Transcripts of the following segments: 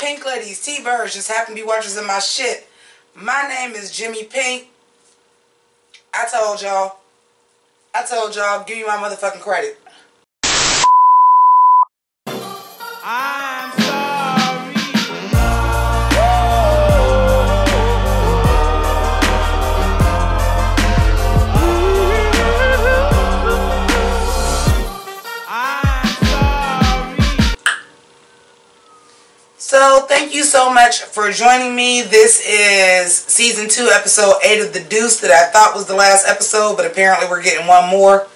Pink ladies, T-birds, just happen to be watchers of my shit. My name is JImmiPynk. I told y'all, give me my motherfucking credit. I'm sorry. So, thank you so much for joining me. This is Season 2, Episode 8 of the Deuce that I thought was the last episode, but apparently we're getting one more.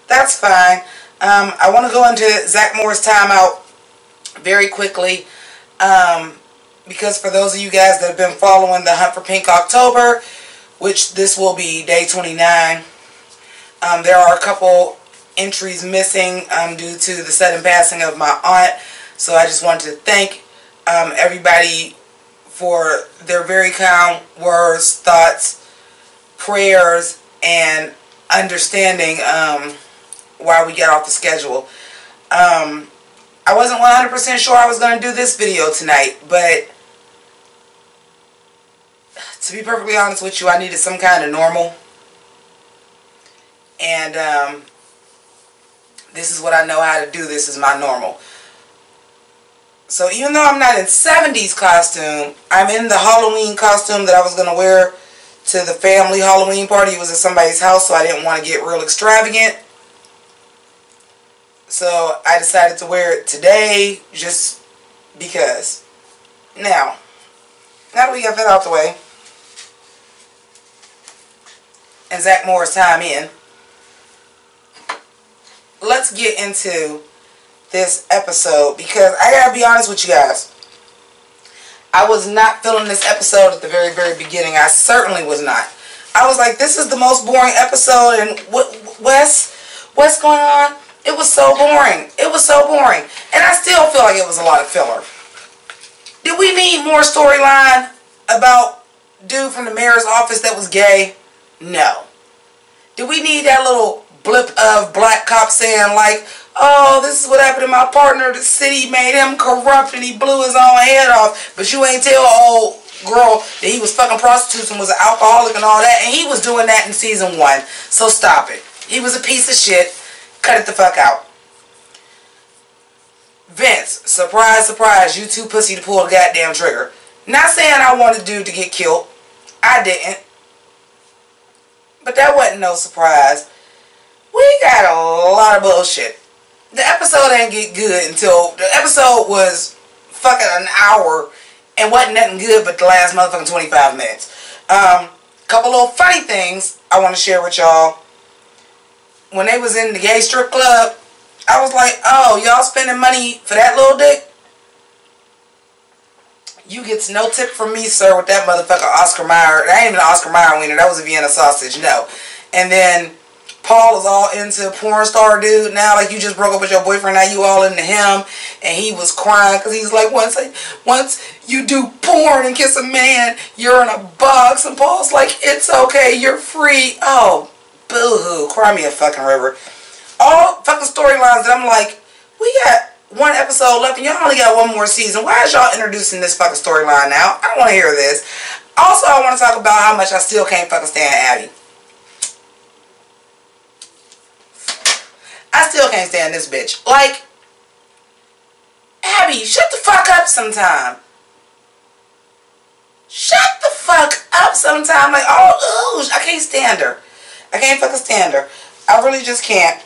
That's fine. I want to go into Zach Moore's timeout very quickly, because for those of you guys that have been following the Hunt for Pynk October, which this will be day 29, there are a couple entries missing due to the sudden passing of my aunt. So I just wanted to thank everybody for their very kind words, thoughts, prayers, and understanding why we got off the schedule. I wasn't 100% sure I was going to do this video tonight, but to be perfectly honest with you, I needed some kind of normal. And this is what I know how to do. This is my normal. So even though I'm not in 70s costume, I'm in the Halloween costume that I was going to wear to the family Halloween party. It was at somebody's house, so I didn't want to get real extravagant. So I decided to wear it today just because. Now that we got that out the way, and Zach Moore's time in, let's get into this episode, because I gotta be honest with you guys, I was not feeling this episode at the very beginning. I certainly was not. I was like, this is the most boring episode, and what's going on? It was so boring. It was so boring. And I still feel like it was a lot of filler. Did we need more storyline about dude from the mayor's office that was gay? No. Did we need that little blip of black cop saying like, oh, this is what happened to my partner, the city made him corrupt and he blew his own head off, but you ain't tell old girl that he was fucking prostitutes and was an alcoholic and all that, and he was doing that in Season 1, so stop it. He was a piece of shit. Cut it the fuck out. Vince, surprise, surprise, you too pussy to pull the goddamn trigger. Not saying I wanted dude to get killed. I didn't. But that wasn't no surprise. We got a lot of bullshit. The episode ain't get good until the episode was fucking an hour and wasn't nothing good but the last motherfucking 25 minutes. Couple little funny things I want to share with y'all. When they was in the gay strip club, I was like, oh, y'all spending money for that little dick? You gets no tip from me, sir, with that motherfucker Oscar Mayer. That ain't even an Oscar Mayer wiener. That was a Vienna sausage. No. And then Paul is all into porn star dude now. Like, you just broke up with your boyfriend. Now you all into him. And he was crying because he's like, once you do porn and kiss a man, you're in a box. And Paul's like, it's okay. You're free. Oh, boo-hoo. Cry me a fucking river. All fucking storylines that I'm like, we got one episode left and y'all only got one more season. Why is y'all introducing this fucking storyline now? I don't want to hear this. Also, I want to talk about how much I still can't fucking stand Abby. I still can't stand this bitch. Like, Abby, shut the fuck up sometime. Shut the fuck up sometime. Like, oh, ooh, I can't stand her. I can't fucking stand her. I really just can't.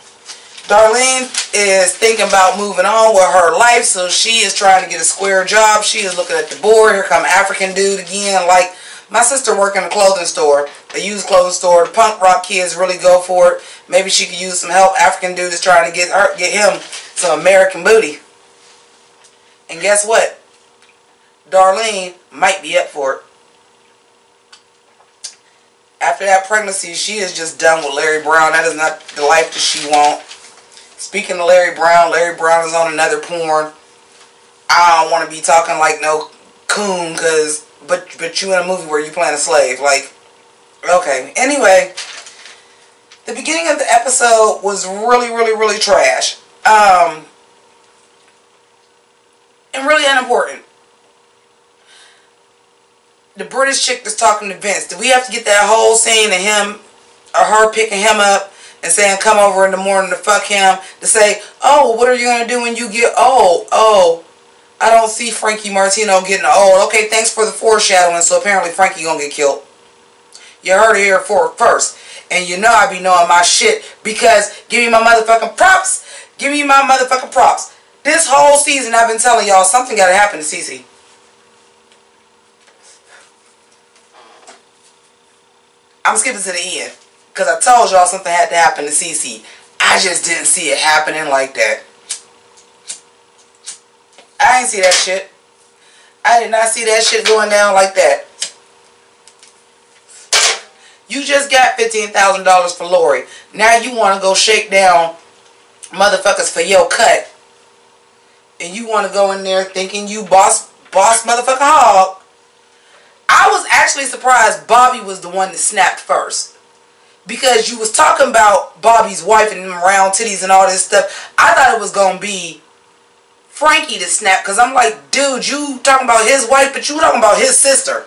Darlene is thinking about moving on with her life, so she is trying to get a square job. She is looking at the board. Here come African dude again. Like, my sister worked in a clothing store, a used clothing store. The punk rock kids really go for it. Maybe she could use some help. African dude is trying to get him some American booty. And guess what? Darlene might be up for it. After that pregnancy, she is just done with Larry Brown. That is not the life that she wants. Speaking of Larry Brown is on another porn. I don't want to be talking like no coon, but you in a movie where you playing a slave. Like, okay. Anyway, the beginning of the episode was really trash. And really unimportant. the British chick that's talking to Vince, do we have to get that whole scene of him or her picking him up and saying come over in the morning to fuck him, to say, oh, what are you going to do when you get old? Oh, I don't see Frankie Martino getting old. Okay, thanks for the foreshadowing. So apparently Frankie going to get killed. You heard it here first. And you know I be knowing my shit because give me my motherfucking props. Give me my motherfucking props. This whole season I've been telling y'all something got to happen to Cece. I'm skipping to the end because I told y'all something had to happen to Cece. I just didn't see it happening like that. I ain't see that shit. I did not see that shit going down like that. You just got $15,000 for Lori. Now you want to go shake down motherfuckers for your cut. And you want to go in there thinking you boss motherfucking hog. I was actually surprised Bobby was the one that snapped first. Because you was talking about Bobby's wife and them round titties and all this stuff. I thought it was going to be Frankie to snap. Because I'm like, dude, you talking about his wife, but you talking about his sister.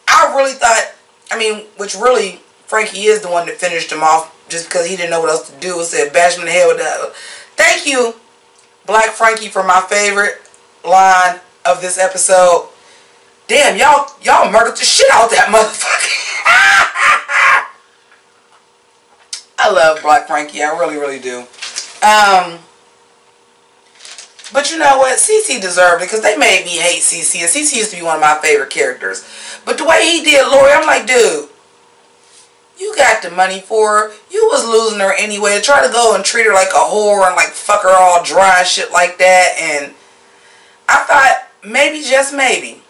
I really thought, I mean, which really, Frankie is the one that finished him off. Just because he didn't know what else to do. Said, bash him in the head with that. Thank you, Black Frankie, for my favorite line of this episode. Damn, y'all murdered the shit out that motherfucker. I love Black Frankie. I really, really do. But you know what? Cece deserved it because they made me hate Cece. And Cece used to be one of my favorite characters. But the way he did Lori, I'm like, dude, you got the money for her. You was losing her anyway. To try to go and treat her like a whore and like fuck her all dry and shit like that. And I thought maybe, just maybe,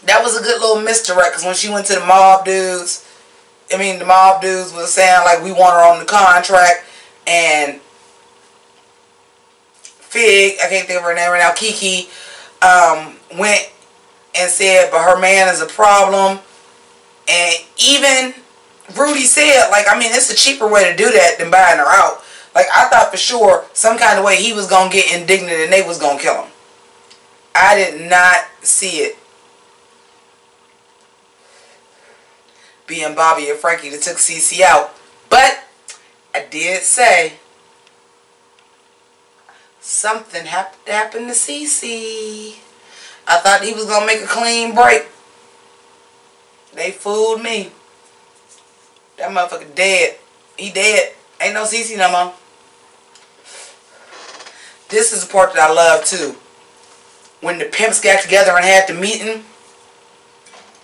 that was a good little misdirect. Because when she went to the mob dudes, the mob dudes was saying like we want her on the contract. And Fig, I can't think of her name right now, Kiki, went and said, but her man is a problem. And even Rudy said, like, I mean, it's a cheaper way to do that than buying her out. Like, I thought for sure some kind of way he was going to get indignant and they was going to kill him. I did not see it being Bobby and Frankie that took Cece out. But I did say something happened to Cece. I thought he was going to make a clean break. They fooled me. That motherfucker dead. He dead. Ain't no Cece no more. This is the part that I love too. When the pimps got together and had the meeting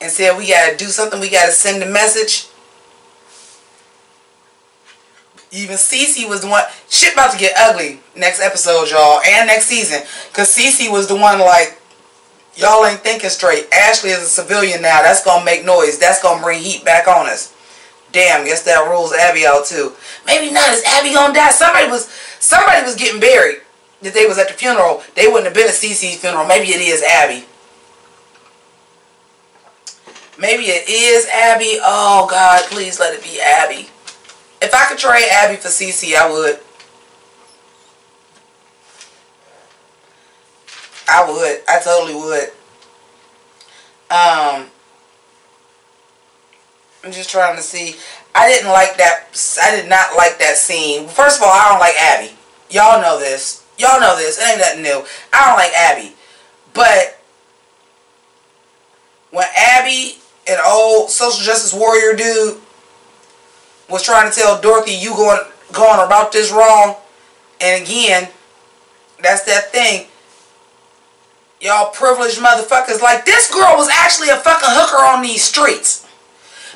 and said we gotta do something, we gotta send a message. Even Cece was the one. Shit about to get ugly next episode, y'all, and next season. Cause Cece was the one like, y'all ain't thinking straight. Ashley is a civilian now. That's gonna make noise. That's gonna bring heat back on us. Damn, guess that rules Abby out too. Maybe not. Is Abby gonna die? Somebody was getting buried. That they was at the funeral. They wouldn't have been at Cece's funeral. Maybe it is Abby. Maybe it is Abby. Oh God, please let it be Abby. If I could trade Abby for Cece, I would. I would. I totally would. I'm just trying to see. I didn't like that. I did not like that scene. First of all, I don't like Abby. Y'all know this. Y'all know this. It ain't nothing new. I don't like Abby. But when Abby, an old social justice warrior dude, was trying to tell Dorothy, you going about this wrong. And again, that's that thing. Y'all privileged motherfuckers. Like, this girl was actually a fucking hooker on these streets.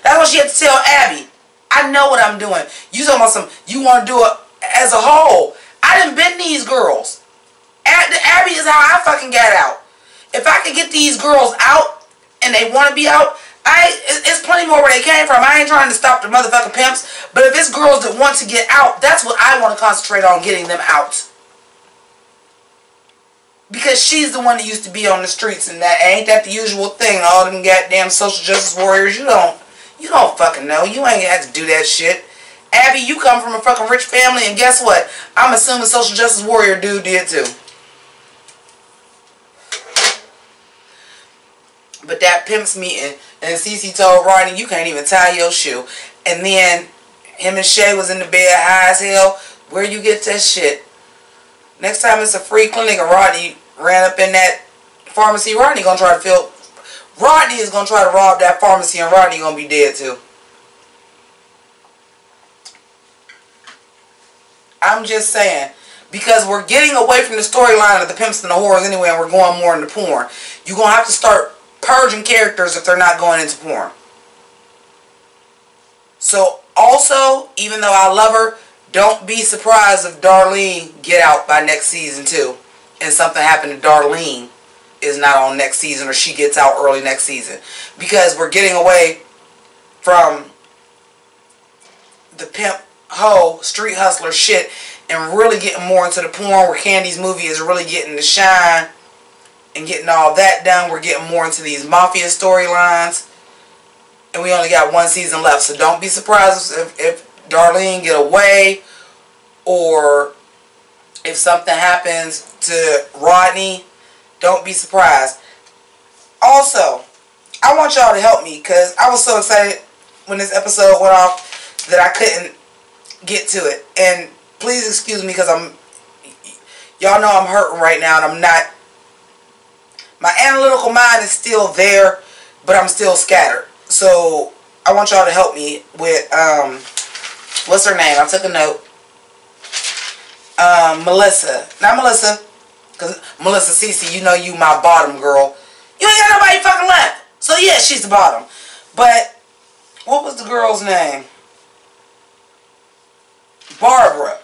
That's what she had to tell Abby. I know what I'm doing. You talking about some, you want to do it as a whole. I done been these girls. Abby is how I fucking got out. If I could get these girls out and they want to be out, it's plenty more where they came from. I ain't trying to stop the motherfucking pimps. But if it's girls that want to get out, that's what I want to concentrate on, getting them out. Because she's the one that used to be on the streets, and that ain't that the usual thing. All them goddamn social justice warriors, you don't fucking know. You ain't got to do that shit. Abby, you come from a fucking rich family, and guess what? I'm assuming social justice warrior dude did too. But that Pimp's meeting, and Cece told Rodney, you can't even tie your shoe. And then him and Shay was in the bed high as hell. Where you get that shit? Next time it's a free clinic and Rodney ran up in that pharmacy, Rodney is going to try to rob that pharmacy, and Rodney going to be dead too. I'm just saying. Because we're getting away from the storyline of the pimps and the whores anyway, and we're going more into porn. You're going to have to start purging characters if they're not going into porn. So, also, even though I love her, don't be surprised if Darlene get out by next season too. And something happened to Darlene is not on next season, or she gets out early next season. Because we're getting away from the pimp, hoe, street hustler shit, and really getting more into the porn, where Candy's movie is really getting to shine and getting all that done. We're getting more into these mafia storylines, and we only got one season left. So don't be surprised if Darlene get away, or if something happens to Rodney. Don't be surprised. Also, I want y'all to help me, because I was so excited when this episode went off that I couldn't get to it. And please excuse me, because y'all know I'm hurting right now, and I'm not, my analytical mind is still there, but I'm still scattered. So I want y'all to help me with, what's her name? I took a note. Melissa. Not Melissa, because Melissa Cece, you know you my bottom girl. You ain't got nobody fucking left. So yeah, she's the bottom. But what was the girl's name? Barbara.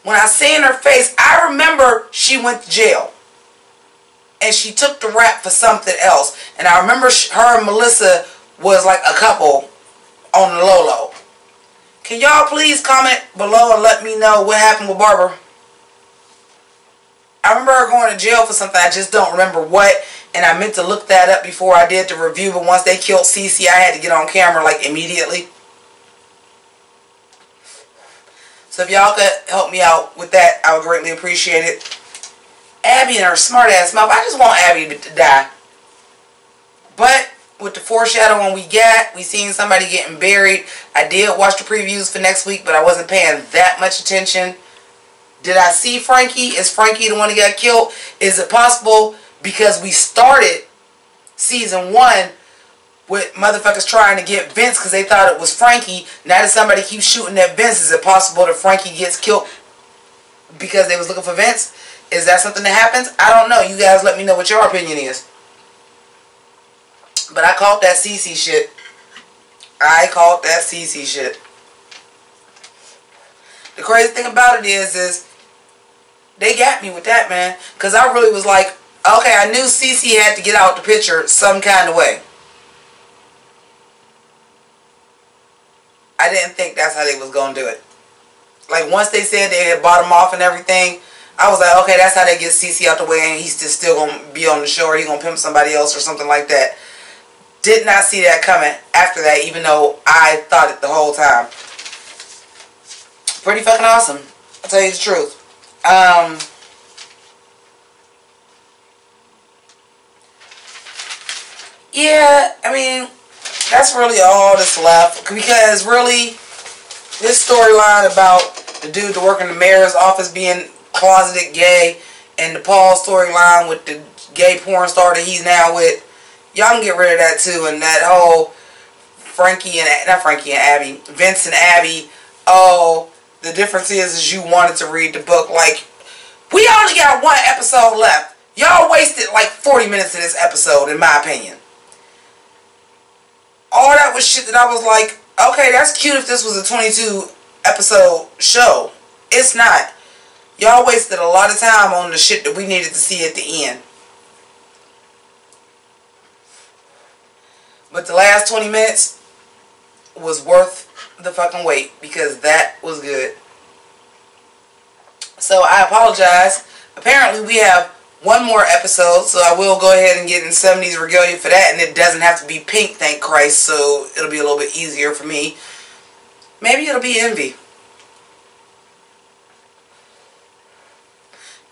When I seen her face, I remember she went to jail. And she took the rap for something else. And I remember her and Melissa was like a couple on the low-low. Can y'all please comment below and let me know what happened with Barbara? I remember her going to jail for something. I just don't remember what. And I meant to look that up before I did the review. But once they killed Cece, I had to get on camera like immediately. So if y'all could help me out with that, I would greatly appreciate it. Abby and her smart ass mouth. I just want Abby to die. But with the foreshadowing we seen somebody getting buried. I did watch the previews for next week, but I wasn't paying that much attention. Did I see Frankie? Is Frankie the one that got killed? Is it possible because we started season 1 with motherfuckers trying to get Vince because they thought it was Frankie? Now that somebody keeps shooting at Vince, is it possible that Frankie gets killed because they was looking for Vince? Is that something that happens? I don't know. You guys let me know what your opinion is. But I called that CC shit. I called that CC shit. The crazy thing about it is they got me with that, man. Because I really was like, okay, I knew CC had to get out the picture some kind of way. I didn't think that's how they was going to do it. Like, once they said they had bought him off and everything, I was like, okay, that's how they get CC out the way, and he's just still going to be on the show, or he's going to pimp somebody else or something like that. Did not see that coming after that, even though I thought it the whole time. Pretty fucking awesome. I'll tell you the truth. Yeah, I mean, that's really all that's left. Because really, this storyline about the dude that working in the mayor's office being closeted gay, and the Paul storyline with the gay porn star that he's now with, y'all can get rid of that too. And that whole Vince and Abby, oh, the difference is you wanted to read the book. Like, we only got one episode left. Y'all wasted like 40 minutes of this episode, in my opinion. All that was shit that I was like, okay, that's cute if this was a 22 episode show. It's not. Y'all wasted a lot of time on the shit that we needed to see at the end. But the last 20 minutes was worth the fucking wait, because that was good. So I apologize. Apparently we have one more episode, so I will go ahead and get in 70s regalia for that, and it doesn't have to be Pynk, thank Christ, so it'll be a little bit easier for me. Maybe it'll be Envy.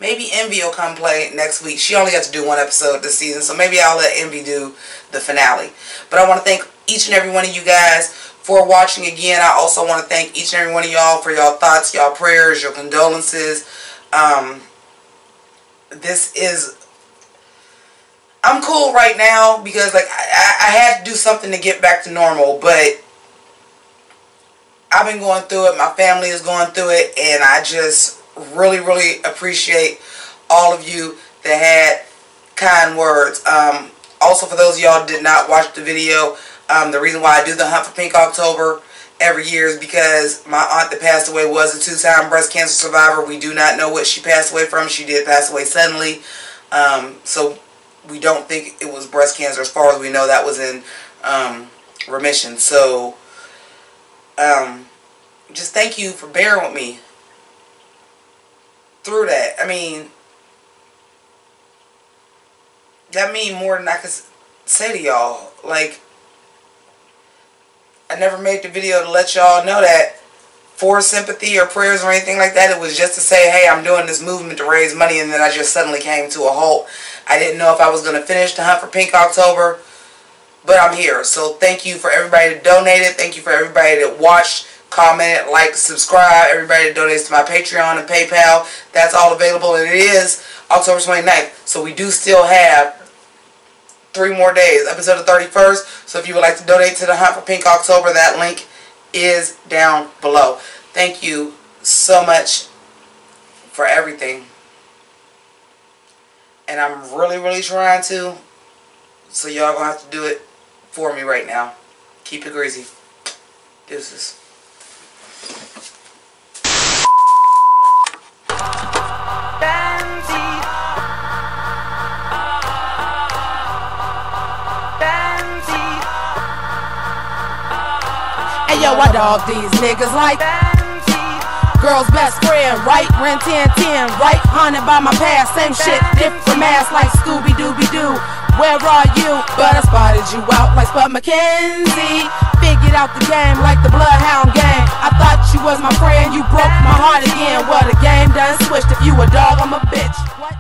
Maybe Envy will come play next week. She only got to do one episode this season, so maybe I'll let Envy do the finale. But I want to thank each and every one of you guys for watching again. I also want to thank each and every one of y'all for y'all thoughts, y'all prayers, your condolences. I'm cool right now because like I had to do something to get back to normal, but I've been going through it. My family is going through it, and I just really, really appreciate all of you that had kind words. Also, for those of y'all who did not watch the video, the reason why I do the Hunt for Pynk October every year is because my aunt that passed away was a 2-time breast cancer survivor. We do not know what she passed away from. She did pass away suddenly. So we don't think it was breast cancer. As far as we know, that was in remission. So just thank you for bearing with me through that. I mean, that means more than I could say to y'all. Like, I never made the video to let y'all know that for sympathy or prayers or anything like that. It was just to say, hey, I'm doing this movement to raise money, and then I just suddenly came to a halt. I didn't know if I was going to finish the Hunt for Pynk October, but I'm here. So thank you for everybody that donated. Thank you for everybody that watched, commented, liked, subscribed. Everybody that donates to my Patreon and PayPal. That's all available, and it is October 29th. So we do still have 3 more days, episode of 31st. So if you would like to donate to the Hunt for Pynk October, that link is down below. Thank you so much for everything. And I'm really, really trying to. So y'all gonna have to do it for me right now. Keep it greasy. Deuces. Hey yo, I dog these niggas like girl's best friend, right? Ran 10-10, right? Haunted by my past, same shit, different mask like Scooby-Dooby-Doo. Where are you? But I spotted you out like Spud McKenzie. Figured out the game like the Bloodhound game. I thought you was my friend, you broke my heart again. Well, the game done switched. If you a dog, I'm a bitch. What?